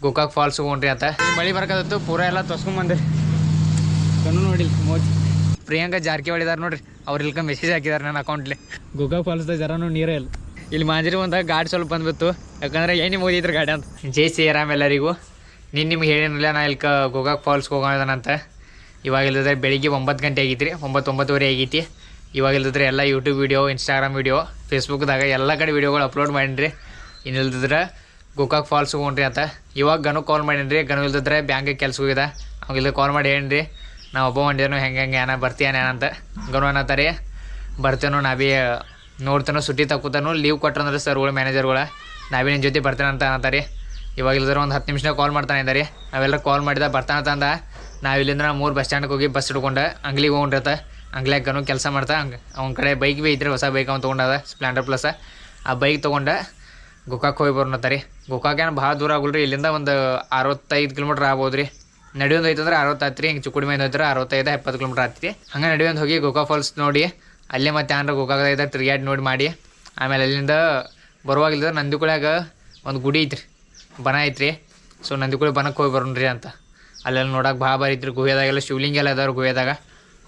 Gokak falls ಹೋಗ್ರಿ ಅಂತ ಮಳೆ ಬರ್ಕತ್ತು ಪೂರ ಎಲ್ಲ ತೊಸ್ಕೊಂಬಂದ್ರಿ ಕಣ್ಣು ನೋಡಿ ಮೋಜ್ ಪ್ರಿಯಾಂಕಾ ಜಾರಕಿಹೊಳಿ ಇದಾರೆ ನೋಡ್ರಿ ಅವ್ರು ಇಲ್ಕ ಮೆಸೇಜ್ ಹಾಕಿದಾರೆ ನನ್ನ ಅಕೌಂಟ್ಲಿ ಗೋಕಾಕ್ ಫಾಲ್ಸ್ದಾಗ ಜರನೂ ನೀರೇ ಇಲ್ಲ ಇಲ್ಲಿ ಮಾಂಜರಿ ಒಂದಾಗ ಗಾಡಿ ಸ್ವಲ್ಪ ಬಂದ್ಬಿತ್ತು ಯಾಕಂದ್ರೆ ಏನಿ ಮೋದಿದ್ರು ಗಾಡಿ ಅಂತ ಜೈ ಶ್ರೀರಾಮ್ ಎಲ್ಲರಿಗೂ ನಿಮ್ಗೆ ಹೇಳಿರಲಿಲ್ಲ ನಾ ಇಲ್ಕ ಗೋಕಾಕ್ ಫಾಲ್ಸ್ಗೆ ಹೋಗೋಣಂತ ಇವಾಗ ಇಲ್ದಿದ್ರೆ ಬೆಳಿಗ್ಗೆ 9 ಗಂಟೆ ಆಗೈತಿ ರೀ 9:09 ಆಗೈತಿ ಇವಾಗ ಇಲ್ದಿದ್ರೆ ಎಲ್ಲ ಯೂಟ್ಯೂಬ್ ವೀಡಿಯೋ ಇನ್ಸ್ಟಾಗ್ರಾಮ್ ವೀಡಿಯೋ ಫೇಸ್ಬುಕ್ದಾಗ ಎಲ್ಲ ಕಡೆ ವೀಡಿಯೋಗಳು ಅಪ್ಲೋಡ್ ಮಾಡೀನಿ ಇನ್ನು ಇಲ್ದಿದ್ರೆ ಗೋಕಾಕ್ ಫಾಲ್ಸ್ ಹೋಗ್ರಿ ಅಂತ ಇವಾಗ ಗನು ಕಾಲ್ ಮಾಡೀನಿ ಗನು ಇಲ್ದಿದ್ರೆ ಬ್ಯಾಂಕಿಗೆ ಕೆಲ್ಸ ಹೋಗಿದ ಅವಾಗ ಕಾಲ್ ಮಾಡಿ ಹೇಳಿ ನಾವು ಒಬ್ಬ ಮಂಡಿದೇನು ಹೆಂಗೆ ಏನ ಬರ್ತೀಯಾನ ಏನಂತ ಗನು ಅನ್ನತ್ತಾರೆ ಬರ್ತೇನೋ ನಾ ಭೀ ನೋಡ್ತೇನೋ ಸುಟ್ಟಿ ತಕ್ಕೋತಾನು ಲೀವ್ ಕೊಟ್ರಂದ್ರೆ ಸರ್ಗಳು ಮ್ಯಾನೇಜರ್ಗಳು ನಾವೇ ನಿನ್ನ ಜೊತೆ ಬರ್ತೇನೆ ಅಂತ ಅನ್ನತ್ತಾರೆ ಇವಾಗ ಇಲ್ದ್ರೆ ಒಂದು 10 ನಿಮಿಷನಾಗ ಕಾಲ್ ಮಾಡ್ತಾನೆ ಇದ್ದಾರೆ ನಾವೆಲ್ಲ ಕಾಲ್ ಮಾಡಿದ ಬರ್ತಾನಂತಂದ ನಾವು ಇಲ್ಲಿಂದ 3 ಬಸ್ ಸ್ಟ್ಯಾಂಡ್ಗೆ ಹೋಗಿ ಬಸ್ ಹಿಡ್ಕೊಂಡು ಅಂಗ್ಲಿಗೆ ಹೋಗ್ರಿರತ್ತ ಅಂಗ್ಲಿಯಾಗ ಗನು ಕೆಲಸ ಮಾಡ್ತಾ ಅವ್ನ ಕಡೆ ಬೈಕ್ ಭೀ ಐತ್ರಿ ಹೊಸ ಬೈಕ್ ಅವ್ನು ತೊಗೊಂಡದ ಸ್ಪ್ಲೆಂಡರ್ ಪ್ಲಸ್ ಆ ಬೈಕ್ ತೊಗೊಂಡು ಗೋಕಾಕ್ ಹೋಗಿ ಬರೋಣತ್ತಾರೆ ಗೋಕಾಕ್ ಏನು ಭಾಳ ದೂರ ಆಗೋಲ್ರಿ ಇಲ್ಲಿಂದ ಒಂದು 65 ಕಿಲೋಮೀಟ್ರ್ ಆಗ್ಬೋದು ರೀ ನಡೆಯೋದು ಐತಂದ್ರೆ 60 ಆತ್ರಿ ಹಿಂಗೆ ಚಿಕ್ಕುಡಿ ಮೇಲೆ ಹೋಯ್ತಾರೆ 65-70 ಕಿಲೋಮೀಟ್ರ್ ಆಗ್ತಿ ಹಂಗೆ ನಡೆಯೋದು ಹೋಗಿ ಗೋಕಾಕ್ ಫಾಲ್ಸ್ ನೋಡಿ ಅಲ್ಲೇ ಮತ್ತೆ ಏನಾರ ಗೋಕಾಕ್ದಾಗ ತಿರ್ಗ್ಯಾಡಿ ನೋಡಿ ಮಾಡಿ ಆಮೇಲೆ ಅಲ್ಲಿಂದ ಬರುವಾಗಿಲ್ಲ ನಂದಿಕುಳ್ಯಾಗ ಒಂದು ಗುಡಿ ಐತ್ರಿ ಬನ ಐತ್ರಿ ಸೊ ನಂದಿಕುಳಿ ಬನಕ್ಕೆ ಹೋಗಿ ಬರೋಣ್ರಿ ಅಂತ ಅಲ್ಲೆಲ್ಲ ನೋಡೋಕೆ ಭಾಳ ಬಾರಿ ಐತ್ರಿ ಗುಹೆದಾಗೆಲ್ಲ ಶಿವಲಿಂಗ ಎಲ್ಲ ಅದಾವ್ರಿ ಗುಹೆದಾಗ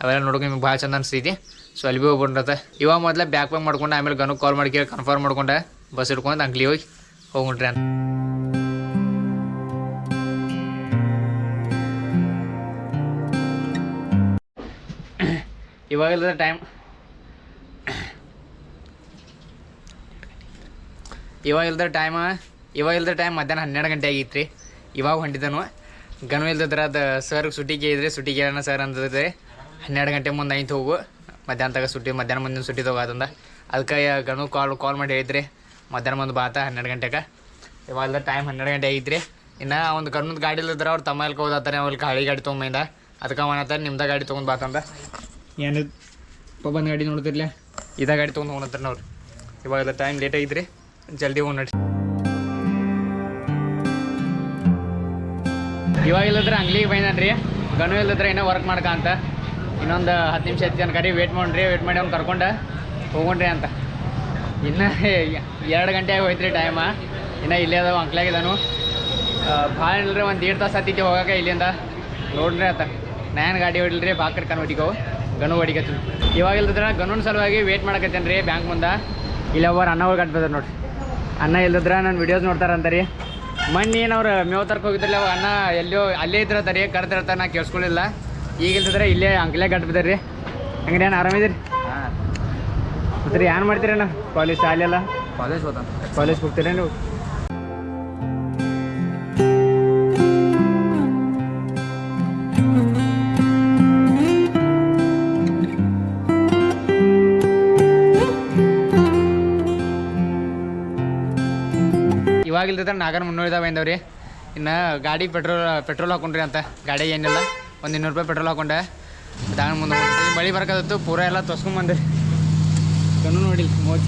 ಅವೆಲ್ಲ ನೋಡೋಕೆ ನಿಮ್ಗೆ ಭಾಳ ಚಂದ ಅನಿಸ್ತೈತಿ ಸೊ ಅಲ್ಲಿ ಭೀ ಹೋಗ್ಬಿಡ್ರತ್ತ ಇವಾಗ ಮೊದಲೇ ಬ್ಯಾಕ್ ಪ್ಯಾಕ್ ಮಾಡ್ಕೊಂಡು ಆಮೇಲೆ ಗನಕ್ಕೆ ಕಾಲ್ ಮಾಡಿ ಕನ್ಫರ್ಮ್ ಮಾಡ್ಕೊಂಡು ಬಸ್ ಹಿಡ್ಕೊಂಡು ಅಂಗ್ಲಿ ಹೋಗಿ ಹೋಗ್ಬಿಟ್ರಿ ಅಂತ ಇವಾಗಿಲ್ಲದ ಟೈಮ್ ಮಧ್ಯಾಹ್ನ 12 ಗಂಟೆ ಆಗಿತ್ತು ರೀ ಇವಾಗ ಹೊಂಟಿದ್ದನು ಗನು ಇಲ್ದಿದ್ರೆ ಅದು ಸರ್ಗೆ ಸುಟ್ಟಿಗೆ ಇದ್ರಿ ಸುಟ್ಟಿಗೆ ಹೇಳೋಣ ಸರ್ ಅಂತಂದ್ರೆ 12 ಗಂಟೆ ಮುಂದೆ ಐತೆ ಹೋಗು ಮಧ್ಯಾಹ್ನ ಸುಟ್ಟಿ ಮಧ್ಯಾಹ್ನ ಮುಂದಿನ ಸುಟ್ಟಿ ತಗೋದಂದ ಅದಕ್ಕೆ ಗನು ಕಾಲ್ ಮಾಡಿ ಹೇಳಿದ್ರಿ ಮಧ್ಯಾಹ್ನ ಮುಂದೆ ಬಾತ 12 ಗಂಟೆಗೆ ಇವಾಗ ಟೈಮ್ 12 ಗಂಟೆ ಆಗಿತ್ತು ಇನ್ನು ಒಂದು ಗನ್ನೊಂದು ಗಾಡಿ ಇಲ್ಲಿದ್ರೆ ಅವ್ರು ತಮ್ಮ ಎಲ್ಕ ಹೋದಾತಾರೆ ಅವ್ರಿಗೆ ಹಳಿ ಗಾಡಿ ತೊಗೊಂಬಂದ ಅದಕ್ಕೆ ಅವನತ್ತಾರೆ ನಿಮ್ದ ಗಾಡಿ ತೊಗೊಂಡು ಬಾತಂದ ಏನು ಬಂದು ಗಾಡಿ ನೋಡ್ತಿರ್ಲಿ ಇದ ಗಾಡಿ ತೊಗೊಂಡು ಹೋಗ್ತಾರೆ ನಾವು ಇವಾಗೆಲ್ಲ ಟೈಮ್ ಲೇಟ್ ಆಗಿದ್ರಿ ಜಲ್ದಿ ಹೋಗಿ ನಡ್ರಿ ಇವಾಗ ಇಲ್ಲದ್ರೆ ಅಂಗ್ಲಿಗೆ ಬೈದಾನ್ರಿ ಗನು ಇಲ್ಲದ್ರೆ ಇನ್ನೂ ವರ್ಕ್ ಮಾಡ್ಕಂತ ಇನ್ನೊಂದು 10 ನಿಮಿಷ ಐತಿ ಗಾಡಿ ವೇಟ್ ಮಾಡಿ ಅವ್ನು ಕರ್ಕೊಂಡು ಹೋಗೋಣ್ರಿ ಅಂತ ಇನ್ನು 2 ಗಂಟೆ ಆಗಿ ಹೋಯ್ತು ರೀ ಟೈಮ ಇನ್ನು ಇಲ್ಲೇ ಅದಾವ ಅಂಕ್ಲಾಗಿದ್ದಾನು ಭಾಳ ಇಲ್ಲರಿ ಒಂದು 1.5 ತಾಸು ಹತ್ತಿತ್ತು ಹೋಗೋಕೆ ಇಲ್ಲಿಂದ ನೋಡ್ರಿ ಅಂತ ನಾನು ಗಾಡಿ ಹೊಡಿಲ್ರಿ ಬಾಕಡೆ ಹೊಡಿಕೋ ಗನು ಹೊಡಿಕತ್ತೀನಿ ಇವಾಗ ಇಲ್ದಿದ್ರೆ ಗನುನ ಸಲುವಾಗಿ ವೇಟ್ ಮಾಡಕತ್ತೇನೆ ರೀ ಬ್ಯಾಂಕ್ ಮುಂದೆ ಇಲ್ಲ ಒಬ್ಬರು ಅನ್ನಗಳು ಕಟ್ಬೋದು ನೋಡ್ರಿ ಅನ್ನ ಇಲ್ದಿದ್ರೆ ನಾನು ವಿಡಿಯೋಸ್ ನೋಡ್ತಾರಂತ ರೀ ಮೊನ್ನೆ ಏನವ್ರು ಮೇವು ತರ್ಕ ಹೋಗಿದ್ರಲ್ಲ ಅವ ಅನ್ನ ಎಲ್ಲೋ ಅಲ್ಲೇ ಇದ್ರತ್ತ ರೀ ಕರೆದಿರ್ತಾರೆ ನಾ ಕೇಳಿಸ್ಕೊಳ್ಳಿಲ್ಲ ಈಗ ಇಲ್ದಿದ್ರೆ ಇಲ್ಲೇ ಅಂಕ್ಲೇ ಕಟ್ಬಿದ್ದಾರೆ ರೀ ಹಂಗೆ ಏನು ಆರಾಮಿದ್ದೀರಿ ಹಾಂ ಮತ್ತೆ ರೀ ಏನು ಮಾಡ್ತೀರಿ ಅಣ್ಣ ಕಾಲೇಜ್ ಶಾಲೆಲ್ಲ ಕಾಲೇಜ್ ಹೋಗ್ತೀರಿ ನೀವು ಇವಾಗ ಇಲ್ದಿದ್ರೆ ನಾಗರ ಮುನ್ನೂರಿದಾವೆ ಬಂದವ್ರಿ ಇನ್ನು ಗಾಡಿ ಪೆಟ್ರೋಲ್ ಹಾಕೊಂಡ್ರಿ ಅಂತ ಗಾಡಿ ಏನಿಲ್ಲ ಒಂದು 200 ರೂಪಾಯಿ ಪೆಟ್ರೋಲ್ ಹಾಕೊಂಡೆ ದಾಣ ಮುಂದೆ ಮಳೆ ಬರ್ಕತ್ತು ಪೂರ ಎಲ್ಲ ತೊಸ್ಕೊಂಬಂದ್ರಿ ಗನು ನೋಡಿ ಮೋಜ್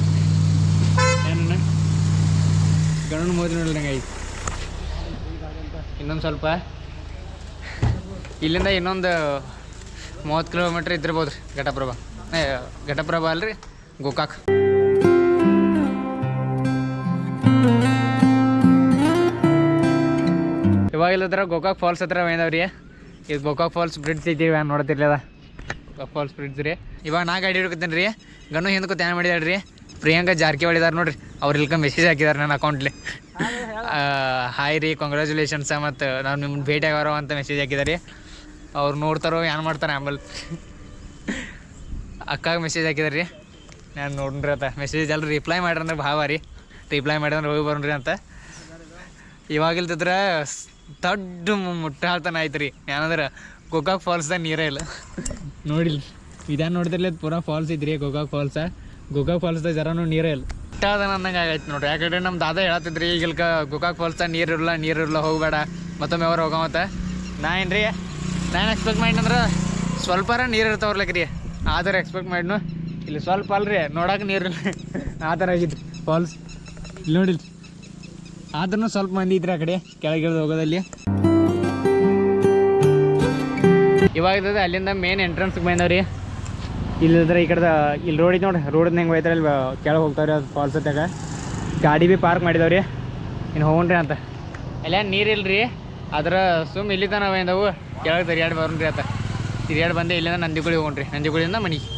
ಏನಣ್ಣ ಗಣನ ಮೋಜ್ ನೋಡಿದಂಗೆ ಐತಿ ಇನ್ನೊಂದು ಸ್ವಲ್ಪ ಇಲ್ಲಿಂದ ಇನ್ನೊಂದು 30 ಕಿಲೋಮೀಟ್ರ್ ಇದ್ದಿರ್ಬೋದು ರೀ ಘಟಪ್ರಭಾ ಅಲ್ರಿ ಗೋಕಾಕ್ ಇವಾಗ ಇಲ್ಲದ್ರ ಗೋಕಾಕ್ ಫಾಲ್ಸ್ ಹತ್ರ ಬಂದವ್ರಿ ಇದು ಗೋಕಾಕ್ ಫಾಲ್ಸ್ ಬ್ರಿಡ್ಜ್ ಐತಿವಿ ನೋಡ್ತಿರ್ಲಿಲ್ಲ ಗೋಕಾಕ್ ಫಾಲ್ಸ್ ಬ್ರಿಡ್ಜ್ ರೀ ಇವಾಗ ನಾ ಗಾಡಿ ಹಿಡ್ಕೊತೀನಿ ರೀ ಗನು ಹಿಂದಕ್ಕೂ ತ್ಯಾನ್ ಮಾಡಿದಾಳ್ರಿ ಪ್ರಿಯಾಂಕಾ ಜಾರಕಿಹೊಳಿ ಇದಾರೆ ನೋಡ್ರಿ ಅವ್ರು ಇಲ್ಕ ಮೆಸೇಜ್ ಹಾಕಿದಾರೆ ನನ್ನ ಅಕೌಂಟ್ಲಿ ಹಾಯ್ ರೀ ಕಂಗ್ರ್ಯಾಚುಲೇಷನ್ಸ ಮತ್ತು ನಾವು ನಿಮ್ಮನ್ನು ಭೇಟಿ ಆಗಾರೋ ಅಂತ ಮೆಸೇಜ್ ಹಾಕಿದಾರೆ ಅವ್ರು ನೋಡ್ತಾರೋ ಏನು ಮಾಡ್ತಾರೆ ಆಮೇಲೆ ಅಕ್ಕಾಗ ಮೆಸೇಜ್ ಹಾಕಿದಾರೆ ರೀ ನಾನು ನೋಡ್ರಿ ಅಂತ ಮೆಸೇಜ್ ಎಲ್ಲ ರಿಪ್ಲೈ ಮಾಡ್ರಂದ್ರೆ ಭಾವ ರೀ ರಿಪ್ಲೈ ಮಾಡಿದ್ರೆ ಹೋಗಿ ಬರೋಣ್ರಿ ಅಂತ ಇವಾಗಿಲ್ದಿದ್ರೆ ದೊಡ್ಡ ಮುಟ್ಟಾಳ್ತಾನೆ ಆಯ್ತು ರೀ ಏನಂದ್ರೆ ಗೋಕಾಕ್ ಫಾಲ್ಸ್ದಾಗ ನೀರೇ ಇಲ್ಲ ನೋಡಿಲ್ಲ ಇದೇನು ನೋಡ್ತಿರ್ಲಿ ಪೂರಾ ಫಾಲ್ಸ್ ಇದ್ರಿ ಗೋಕಾಕ್ ಫಾಲ್ಸ್ದಾಗ ಜರನೂ ನೀರೇ ಇಲ್ಲ ಮುಟ್ಟಾದನ ಅಂದಂಗೆ ಆಗೈತೆ ನೋಡ್ರಿ ಯಾಕಂದ್ರೆ ನಮ್ಮ ದಾದಾ ಹೇಳತ್ತಿದ್ರಿ ಈಗ ಗೋಕಾಕ್ ಫಾಲ್ಸ್ದಾಗ ನೀರಿರಲ್ಲ ಹೋಗಬೇಡ ಮತ್ತೊಮ್ಮೆ ಅವ್ರು ಹೋಗಮತ್ತ ನಾನು ಎಕ್ಸ್ಪೆಕ್ಟ್ ಮಾಡಿನಂದ್ರೆ ಸ್ವಲ್ಪರ ನೀರು ಇರ್ತಾವ್ರಲಕ್ಕೆ ರೀ ಆ ಥರ ಎಕ್ಸ್ಪೆಕ್ಟ್ ಮಾಡಿದ್ನು ಇಲ್ಲಿ ಸ್ವಲ್ಪ ಅಲ್ರಿ ನೋಡೋಕೆ ನೀರಿಲ್ಲ ಆ ಥರ ಆಗಿತ್ತು ಫಾಲ್ಸ್ ಇಲ್ಲಿ ನೋಡಿಲ್ಲ ಆದ್ರೂ ಸ್ವಲ್ಪ ಮಂದಿ ಇದ್ರೆ ಆ ಕಡೆ ಕೆಳಗಿಳಿದು ಹೋಗೋದಲ್ಲಿ ಇವಾಗ ಅಲ್ಲಿಂದ ಮೇನ್ ಎಂಟ್ರೆನ್ಸ್ಗೆ ಬಂದವ್ರಿ ಇಲ್ಲಿದ್ರೆ ಈ ಕಡೆ ಇಲ್ಲಿ ರೋಡ್ ಐತೆ ನೋಡ್ರಿ ರೋಡ್ ಹೆಂಗೆ ಹೋಯ್ತಾರೆ ಅಲ್ಲಿ ಕೆಳಗೆ ಹೋಗ್ತಾವ್ರಿ ಅದು ಫಾಲ್ಸ್ ಹತ್ತಾಗ ಗಾಡಿ ಭೀ ಪಾರ್ಕ್ ಮಾಡಿದವ್ರಿ ಇನ್ನು ಹೋಗ್ರಿ ಅಂತ ಅಲ್ಲ ನೀರಿಲ್ರಿ ಅದ್ರ ಸುಮ್ಮ ಇಲ್ಲಿ ತನಕ ಬಂದವು ಕೆಳಗೆ ತಿರ್ಗಾಡಿ ಬರ್ರಿ ಆತ ತಿರ್ಗಾಡಿ ಬಂದೆ ಇಲ್ಲಿಂದ ನಂದಿಗುಳಿ ಹೋಗ್ರಿ ನಂದಿಗುಳಿಯಿಂದ ಮನೆಗೆ.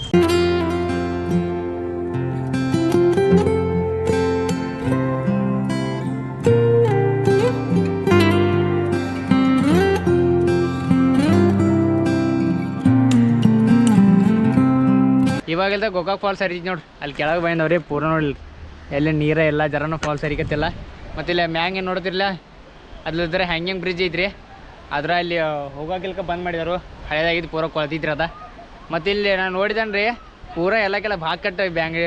ಇವಾಗೆಲ್ಲ ಗೋಕಾಕ್ ಫಾಲ್ಸ್ ಹರಿತಿ ನೋಡ್ರಿ ಅಲ್ಲಿ ಕೆಳಗೆ ಬಂದವ್ರಿ ಪೂರ ನೋಡಿಲ್ಲ ಎಲ್ಲಿ ನೀರ ಎಲ್ಲ ಜರನೂ ಫಾಲ್ಸ್ ಹರಿಕತ್ತಿಲ್ಲ. ಮತ್ತು ಇಲ್ಲಿ ಮ್ಯಾಂಗ್ ಏನು ನೋಡ್ತಿರ್ಲಿಲ್ಲ ಅದ್ಲಿದ್ರೆ ಹ್ಯಾಂಗಿಂಗ್ ಬ್ರಿಡ್ಜ್ ಐತ್ರಿ ಅದ್ರ ಅಲ್ಲಿ ಹೋಗೋಕಿಲ್ಕ ಬಂದ್ ಮಾಡಿದರು ಹಳೇದಾಗಿದ್ದು ಪೂರ ಕೊಳ್ತಿದ್ರಿ ಅದ. ಮತ್ತು ಇಲ್ಲಿ ನಾನು ನೋಡಿದನ್ ರೀ ಪೂರ ಎಲ್ಲಕ್ಕೆಲ್ಲ ಭಾಳ ಕಟ್ಟು ಬ್ಯಾಂಗ್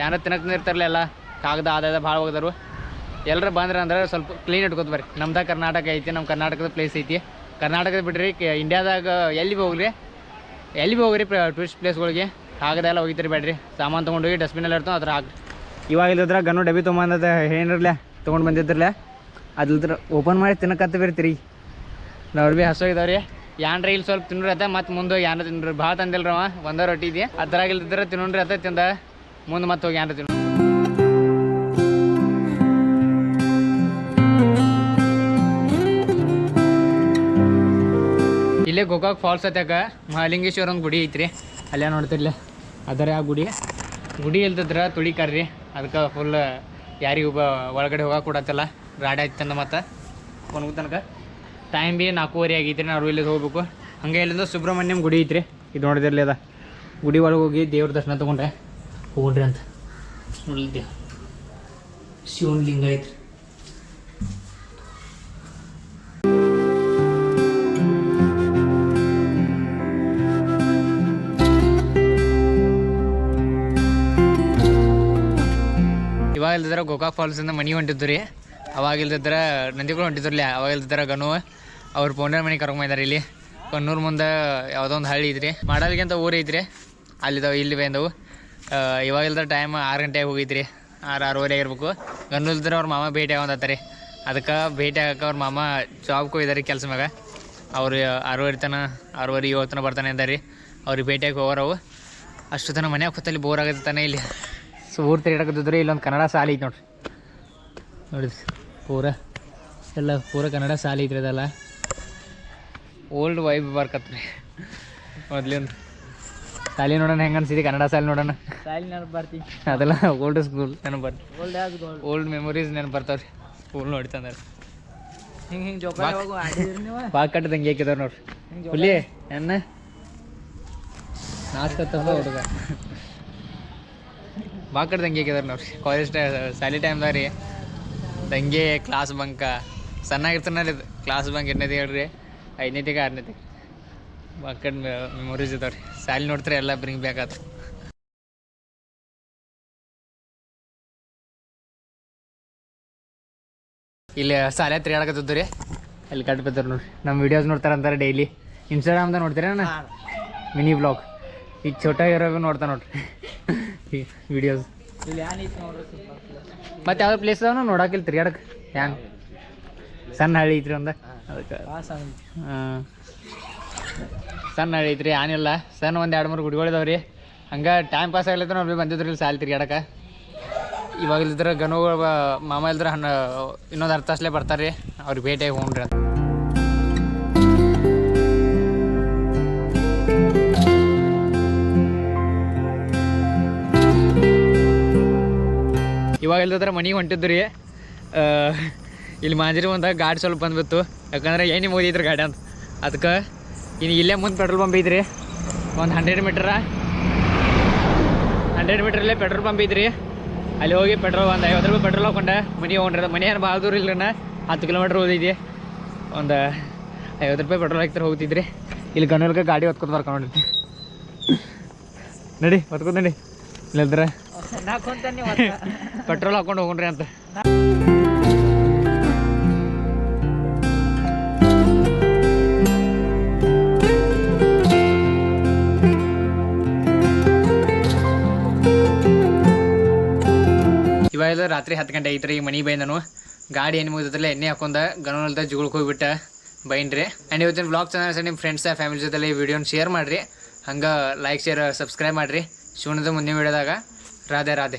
ಯಾರ ತಿನ್ನಕ್ತಿರ್ತಾರಲ್ಲ ಎಲ್ಲ ಕಾಗದ ಆದಾಯ ಭಾಳ ಹೋಗಿದ್ರು. ಎಲ್ಲರೂ ಬಂದ್ರೆ ಅಂದ್ರೆ ಸ್ವಲ್ಪ ಕ್ಲೀನ್ ಇಟ್ಕೊತ ಬರ್ರಿ. ನಮ್ದು ಕರ್ನಾಟಕ ಐತಿ, ನಮ್ಮ ಕರ್ನಾಟಕದ ಪ್ಲೇಸ್ ಐತಿ. ಕರ್ನಾಟಕದ ಬಿಡ್ರಿ ಇಂಡಿಯಾದಾಗ ಎಲ್ಲಿ ಭೀ ಹೋಗ್ರಿ ಟೂರಿಸ್ಟ್ ಪ್ಲೇಸ್ಗಳಿಗೆ ಕಾಗದ ಎಲ್ಲ ಹೋಗಿತ್ರಿ ಬೇಡ್ರಿ. ಸಾಮಾನು ತೊಗೊಂಡೋಗಿ ಡಸ್ಟ್ಬಿನಲ್ಲಿ ಇರ್ತಾವೆ ಅದ್ರ ಹಾಕಿ. ಇವಾಗ ಇಲ್ಲದ್ರ ಗನ್ನು ಡಬ್ಬಿ ತೊಗೊಂಬಂದ ಏನಿರಲ್ಲ ತೊಗೊಂಡು ಬಂದಿದ್ರಲ್ಲ ಅದ್ರ ಓಪನ್ ಮಾಡಿ ತಿನ್ನಕತ್ತಿರ್ತೀರಿ. ನಾವು ಭೀ ಹಸೋಗಿದಾವ್ರಿ ಯಾನ್ರಿ ಇಲ್ಲಿ ಸ್ವಲ್ಪ ತಿನ್ನೋರಿ ಅದ ಮತ್ತು ಮುಂದೆ ಯಾರು ತಿನ್ರಿ ಭಾಳ ತಂದಿಲ್ರಿ ಅವ ಒಂದೇ ರೊಟ್ಟಿ ಇದೆ ಅದ್ರಾಗ ಇಲ್ದಿದ್ರೆ ತಿನ್ನೋಣ್ರಿ ಅದ ತಿಂದ ಮುಂದೆ ಮತ್ತೆ ಹೋಗಿ ಯಾರು ತಿನ್ನೋ. ಇಲ್ಲೇ ಗೋಕಾಕ್ ಫಾಲ್ಸ್ ಹತ್ತಾಗ ಮಹಾಲಿಂಗೇಶ್ವರ ಒಂದು ಗುಡಿ ಐತ್ರಿ ಅಲ್ಲೇ ನೋಡ್ತಿರ್ಲಿ ಅದರ ಆ ಗುಡಿ ಇಲ್ದಿದ್ರೆ ತುಳಿಕಾರ್ರಿ ಅದಕ್ಕೆ ಫುಲ್ ಯಾರಿಗೂ ಒಳಗಡೆ ಹೋಗಕ್ಕೆ ಕೊಡತ್ತಲ್ಲ ಗಾಡಿ ಆಯ್ತಂದ ಮತ್ತು ಕೊನೆಗೂ ತನಕ ಟೈಮ್ ಭೀ 4:30 ಆಗೈತ್ರಿ. ನಾವು ಇಲ್ಲಿಂದ ಹೋಗ್ಬೇಕು. ಹಂಗೆ ಇಲ್ಲಿಂದ ಸುಬ್ರಹ್ಮಣ್ಯಂ ಗುಡಿ ಐತ್ರಿ ಇದು ನೋಡಿದಿರ್ಲಿ ಅದ ಗುಡಿ ಒಳಗೆ ಹೋಗಿ ದೇವ್ರ ದರ್ಶನ ತೊಗೊಂಡ್ರೆ ಹೋಗ್ರಿ ಅಂತ ನೋಡಿದ್ದೆ ಶಿವನ ಲಿಂಗ ಐತ್ರಿ. ಇವಾಗ ಇಲ್ದಿದ್ರೆ ಗೋಕಾಕ್ ಫಾಲ್ಸಿಂದ ಮನೆ ಹೊಂಟಿದ್ದು ರೀ. ಅವಾಗ ಇಲ್ದಿದ್ರೆ ನಂದಿಗಳು ಹೊಂಟಿದ್ರಲ್ಲ ಅವಾಗ ಇಲ್ದಿದ್ರೆ ಗನು ಅವ್ರ ಪೌಂಡರ್ ಮನೆ ಕರ್ಕೊಂಬಂದಾರೆ ಇಲ್ಲಿ ಕಣ್ಣೂರು ಮುಂದೆ ಯಾವುದೋ ಒಂದು ಹಳ್ಳಿ ಐತ್ರಿ ಮಾಡಲ್ಗಿಂತ ಊರು ಐತ್ರಿ ಅಲ್ಲಿದ್ದಾವೆ ಇಲ್ಲಿ ಬಂದವು. ಇವಾಗ ಇಲ್ದ್ರೆ ಟೈಮ್ 6 ಗಂಟೆಗೆ ಹೋಗಿದ್ರಿ 6:30 ಆಗಿರ್ಬೇಕು. ಗನ್ನು ಇಲ್ದ್ರೆ ಅವ್ರ ಮಾಮ ಭೇಟಿ ಆಗೋಂತಾರೆ ಅದಕ್ಕೆ ಭೇಟಿ ಆಗಕ್ಕೆ ಅವ್ರ ಮಾಮ ಜಾಬ್ಗೆ ಹೋಗಿದ್ದಾರೆ ಕೆಲಸ ಮ್ಯಾಗ. ಅವ್ರು 6:30 ತನ 6:30 7 ತನ ಬರ್ತಾನೆ ಅಂದಾರೆ ರೀ. ಅವ್ರಿಗೆ ಭೇಟಿಯಾಗಿ ಹೋಗೋರವು ಅಷ್ಟು ತನ ಮನ್ಯಾಗ ಕೂತಲ್ಲಿ ಬೋರ್ ಆಗತ್ತೆ ತಾನೆ ಇಲ್ಲಿ ಸೊ ಊರು ತಿರುಗಾಡಕತ್ತಿದ್ರಿ. ಇಲ್ಲೊಂದು ಕನ್ನಡ ಶಾಲೆ ಐತೆ ನೋಡಿರಿ ಪೂರ ಕನ್ನಡ ಶಾಲೆ ಐತ್ರಿ ಅದೆಲ್ಲ ಓಲ್ಡ್ ವೈಬ್ ಬರ್ಕತ್ರಿ. ಮೊದ್ಲಿಂದ ಶಾಲೆ ನೋಡೋಣ ಹೆಂಗೆ ಅನ್ಸಿದೆ ಕನ್ನಡ ಶಾಲೆ ನೋಡೋಣ ಶಾಲೆ ನೆನಪು ಬರ್ತೀವಿ ಅದೆಲ್ಲ ಓಲ್ಡ್ ಸ್ಕೂಲ್ ನೆನಪು ಬರ್ತೀವಿ ಓಲ್ಡ್ ಮೆಮೊರೀಸ್ ನೆನಪು ಬರ್ತಾವ್ರಿ ಸ್ಕೂಲ್ ನೋಡ್ತಂದ್ರೆ ಹಿಂಗೆ ಬಾಗ ಕಟ್ಟದಂಗೆ ಹಾಕಿದಾರ ನೋಡ್ರಿ ಹುಲಿ ಎನ್ನ ನಾಚ್ಕತ್ತವ ಹುಡುಗ ಬಾಗ ಕಟ್ಟದಂಗೆ ಹಾಕಿದಾರೆ ನೋಡ್ರಿ ಕಾಲೇಜ್ ಶಾಲೆ ಟೈಮ್ದಾಗ ರೀ ದಂಗೆ ಕ್ಲಾಸ್ ಬಂಕ ಸಣ್ಣಾಗಿರ್ತಾನೆ ಕ್ಲಾಸ್ ಬಂಕ್ 8ನೇದು ಹೇಳ್ರಿ 5ನೇತಿಗೆ 6ನೇತಿಗೆ ಬಾಕಡ್ ಮೆಮೊರೀಸ್ ಇದಾವೆ ರೀ. ಶಾಲೆ ನೋಡ್ತಾರೆ ಎಲ್ಲ ಬ್ರಿಂಗ್ ಬ್ಯಾಕ್ ಆತು. ಇಲ್ಲಿ ಶಾಲೆ ತಿರುಗಾಡಕತ್ತಿದ್ದು ರೀ ಅಲ್ಲಿ ಕಟ್ ಬಿದ್ದಾರ ನೋಡ್ರಿ. ನಮ್ಮ ವೀಡಿಯೋಸ್ ನೋಡ್ತಾರೆ ಅಂತಾರೆ ಡೈಲಿ ಇನ್ಸ್ಟಾಗ್ರಾಮ್ದಾಗ ನೋಡ್ತೀರ ಮಿನಿ ಬ್ಲಾಗ್ ಈಗ ಛೋಟ ಇರೋ ನೋಡ್ತಾ ನೋಡ್ರಿ ವೀಡಿಯೋಸ್. ಮತ್ತೆ ಯಾವ್ದು ಪ್ಲೇಸ್ ಅದಾವ ನಾವು ನೋಡಾಕಿಲ್ಲ ತಿರ್ಗಾಡಕ್ಕೆ ಹ್ಯಾಂಗ ಸಣ್ಣ ಹಳ್ಳಿ ಐತ್ರಿ ಒಂದು ಅದಕ್ಕೆ ಸಣ್ಣ ಹಳ್ಳಿ ಐತ್ರಿ ಏನಿಲ್ಲ ಸಣ್ಣ ಒಂದು 2-3 ಗುಡಿಗಳಿದಾವ್ರಿ. ಹಂಗೆ ಟೈಮ್ ಪಾಸ್ ಆಗ್ಲತ್ತ ನಾವು ಬಂದಿದ್ರಿ ಇಲ್ಲಿ ಸಾಲಿ ತಿರ್ಗಾಡಕ್ಕೆ. ಇವಾಗ ಇಲ್ದ್ರೆ ಗನುಗಳು ಮಾಮ ಇಲ್ದ್ರೆ ಇನ್ನೊಂದು 10 ತಾಸಲೇ ಬರ್ತಾರೆ ರೀ ಅವ್ರಿಗೆ ಭೇಟಿಯಾಗಿ ಹೋಗ್ರಿ ಅಂತ. ಇವಾಗ ಇಲ್ದಿದ್ರೆ ಮನೆಗೆ ಹೊಂಟಿದ್ದು ರೀ. ಇಲ್ಲಿ ಮಾಂಜರಿ ಮುಂದೆ ಗಾಡಿ ಸ್ವಲ್ಪ ಬಂದ್ಬಿತ್ತು ಯಾಕಂದ್ರೆ ಏನಿ ಮೋದಿದ್ರಿ ಗಾಡಿ ಅಂತ ಅದಕ್ಕೆ ಇನ್ನು ಇಲ್ಲೇ ಮುಂದೆ ಪೆಟ್ರೋಲ್ ಪಂಪ್ ಐತ್ರಿ ಒಂದು 100 ಮೀಟ್ರಲ್ಲೇ ಪೆಟ್ರೋಲ್ ಪಂಪ್ ಐತ್ರಿ. ಅಲ್ಲಿ ಹೋಗಿ ಪೆಟ್ರೋಲ್ ಒಂದು 50 ರೂಪಾಯಿ ಪೆಟ್ರೋಲ್ ಹಾಕೊಂಡೆ ಮನೆಗೆ ಹೋಗ್ರಿ. ಮನೆ ಏನು ಭಾಳ ದೂರ ಇಲ್ರಿ 10 ಕಿಲೋಮೀಟ್ರ್ ಹೋದೈತಿ ಒಂದು 50 ರೂಪಾಯಿ ಪೆಟ್ರೋಲ್ ಹಾಕ್ತಾರೆ ಹೋಗ್ತಿದ್ರಿ. ಇಲ್ಲಿ ಗಣ್ಣಲ್ಕ ಗಾಡಿ ಹೊತ್ಕೊತ ಬರ್ಕೊಂಡಿರ್ತಿ ನಡಿ ಹೊತ್ಕೊತ ನಡಿ ಇಲ್ಲದ್ರೆ ಪೆಟ್ರೋಲ್ ಹಾಕೊಂಡು ಹೋಗ್ರಿ ಅಂತ. ಇವಾಗ ರಾತ್ರಿ 10 ಗಂಟೆ ಐತ್ರಿ. ಈಗ ಮನೆಗೆ ಬೈದನು ಗಾಡಿ ಏನು ಮುಗಿದಲ್ಲ ಎಣ್ಣೆ ಹಾಕೊಂಡ ಗನಲ್ದ ಜುಗುಳ್ಗೆ ಹೋಗ್ಬಿಟ್ಟು ಬೈನ್ರಿ. ಆ್ಯಂಡ್ ಇವತ್ತಿನ ಬ್ಲಾಗ್ ಚಾನಲ್ಸ್ ನಿಮ್ಮ ಫ್ರೆಂಡ್ಸ್ ಫ್ಯಾಮಿಲಿ ಜೊತೆ ಈ ವಿಡಿಯೋನ ಶೇರ್ ಮಾಡಿರಿ. ಹಂಗೆ ಲೈಕ್ ಶೇರ್ ಸಬ್ಸ್ಕ್ರೈಬ್ ಮಾಡಿರಿ. ಶಿವನದ ಮುಂದಿನ ವಿಡಿಯೋದಾಗ ರಾಧೆ ರಾಧೆ.